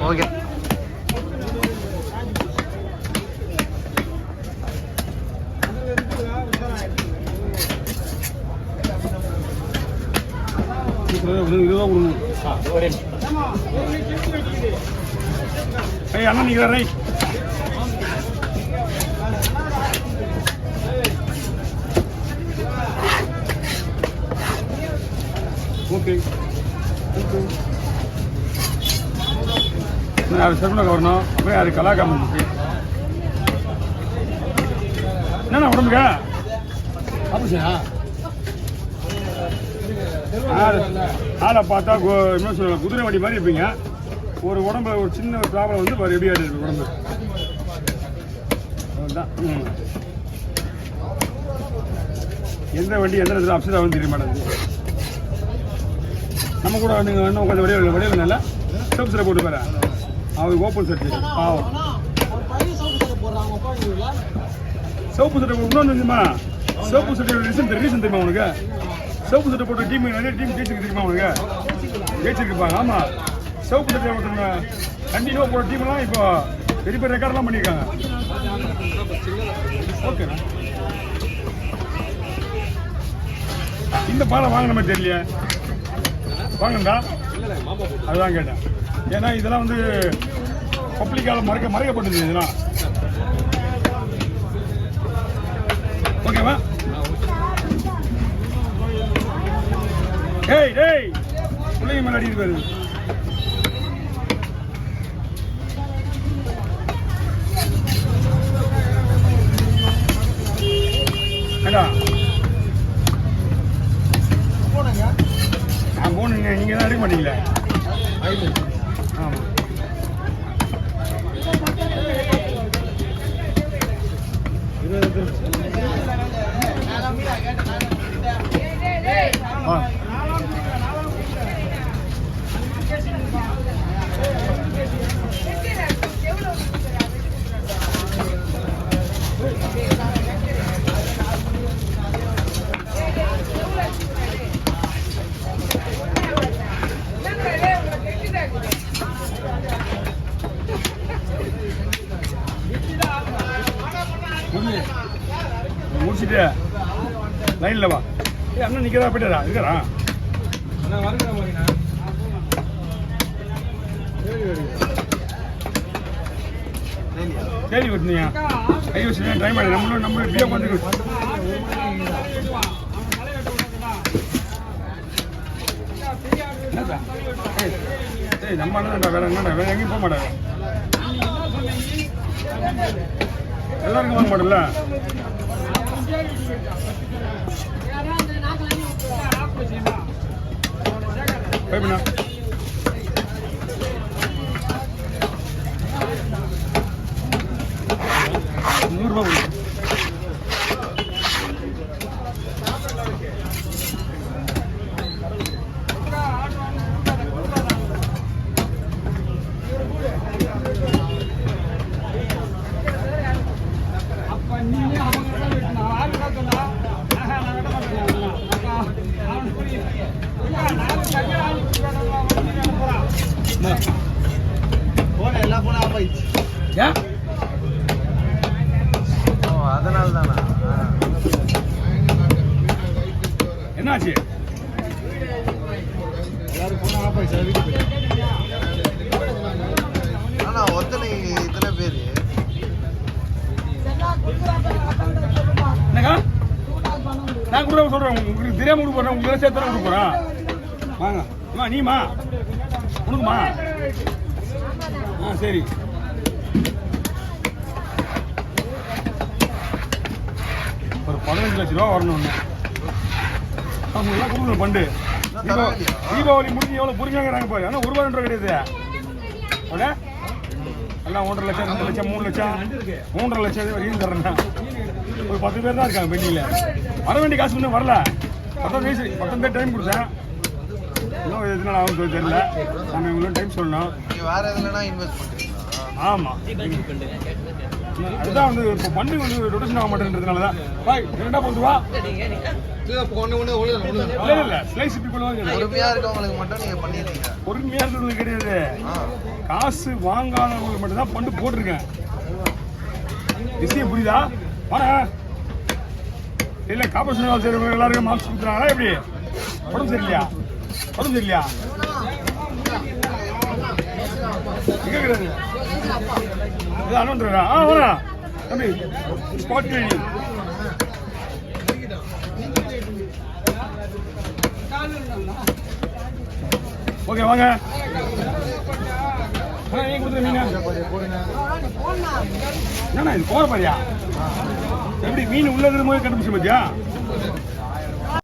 Okay. அண்ணா நீங்க right. Okay யார் செருமலை வரணும். அப்புறம் யார் கலாக்காம இருந்துச்சு. என்னண்ணா உடம்புக்கா ஆப்ரேஷனா? ஆளை பார்த்தா என்ன சொல்ல குதிரை வண்டி மாதிரி இருப்பீங்க. ஒரு உடம்புல ஒரு சின்ன ப்ராப்ளம் வந்து இப்போ ரெடி ஆகிட்டு இருக்கு உடம்பு. அதுதான் எந்த வண்டி எந்த இடத்துல அப்செட் ஆகும் தெரிய மாட்டேங்குது. நம்ம கூட நீங்கள் இன்னும் உட்காந்து வடிவில் நல்லா சோப்பு சட்டை போட்டு போகிறேன். அவருக்கு ஓப்பன் சட்டை பாவம் சோப்பு சட்டை இன்னொன்று இருந்துமா. சோப்பு சட்டையோட ரீசன் தெரியுமா உனக்கு? சோப்பு சட்டை போட்ட டீம் நிறைய டீம் ஜெயிச்சிருக்கு தெரியுமா உனக்கு? ஜெயிச்சிருக்குப்பாங்க. ஆமாம், சோப்பு சட்டை போட்ட கண்டினியூவாக போட்ட டீம்லாம் இப்போ பெரிய பெரிய ரெக்கார்டெலாம் பண்ணியிருக்காங்க. ஓகேண்ணா, இந்த பாலை வாங்கின மாதிரி தெரியலையே. வாங்கண்டா, அதுதான் கேட்டேன். ஏன்னா இதெல்லாம் வந்து பப்ளிக்கால மறைக்கப்பட்டது இதெல்லாம். ஓகேவா? ஏய் டேய் பிள்ளைங்க மேலே அடிக்கிட்டு போயிருது. ஏண்டா நான் போனுங்க, நீங்கள் தான் எடுக்க மாட்டீங்களே. ஆமாம், முடிச்சுட்டு லைனில் வா. அண்ணன் நிற்கிறதா போயிட்டாரா? இருக்கிறா சரி வச்சுங்க. கை வச்சு டைம் ஆகிடு. நம்மளும் இப்படியே வந்து என்னடா ஏய் நம்ம அண்ணன்டா. வேற என்னடா, வேற எங்கேயும் போக மாட்டாங்க. எல்லாருக்கும் வாங்க மாட்டல. போய்ண்ணா ₹100 அதனால தானா? என்னாச்சு? ஆனா ஒத்தனை இத்தனை பேரு என்னக்கா நான் கூட சொல்றேன். உங்களுக்கு தெரியாம கொடுக்க போறேன். உங்களுக்கு சேர்த்து கொடுக்க போறேன். வாங்க அம்மா, நீமா கொடுக்குமா? ஆ சரி. ஒரு 15 லட்ச ரூபா வரணும். அவங்க எல்லாம் கொடுக்கணும் பண்டு. தீபாவளி முடிஞ்சு எவ்வளோ புரிஞ்சாங்கிறாங்க பாரு. ஆனால் ₹1 2 கிடையாது. ஓகே, எல்லாம் 1.5 லட்சம் 2 லட்சம் 3 லட்சம் 3.5 லட்சம் வரையும் தர்றேன். ஒரு 10 பேர் தான் இருக்காங்க பெண்ணியில். வர வேண்டிய காசு இன்னும் வரல. 19 பேர் டைம் கொடுத்தேன். இன்னும் எதுனால ஆகும் தெரியல. நம்ம இவங்களும் டைம் சொல்லணும். வேற எதுலனா இன்வெஸ்ட் பண்ணுறீங்களா? ஆமாம், அதுதான் வந்து இப்போ பண்டு வந்து ரொட்டேஷன் ஆக மாட்டேன்றதுனால தான். பாய் 2 போட்டு வா. இல்லை ஸ்லைஸ் இப்படி பண்ணுவாங்க. பொறுமையா இருக்கவங்களுக்கு மட்டும் நீங்க பண்ணிடுறீங்க. பொறுமையா இருக்கிறவங்களுக்கு கிடையாது. காசு வாங்காதவங்களுக்கு மட்டும்தான் ஃபண்டு போட்டிருக்கேன். விஷயம் புரியுதா? வாடா. இல்லை காப்பரேஷன் வேலை செய்கிறவங்க எல்லாருக்கும் மார்க்ஸ் கொடுத்துறாங்களா எப்படி? உடம்பு சரியில்லையா? உடம்பு சரியில்லையா? எங்கே கிடையாது? இது அனுபவா? வாடா தம்பி, ஸ்பாட் ட்ரைனிங். ஓகே வாங்க. நீங்க கொடுத்துருங்க. என்னண்ணா இது போற பாரியா? எப்படி மீன் உள்ள இருக்கிற போது கண்டுபிடிச்சு பாத்தியா?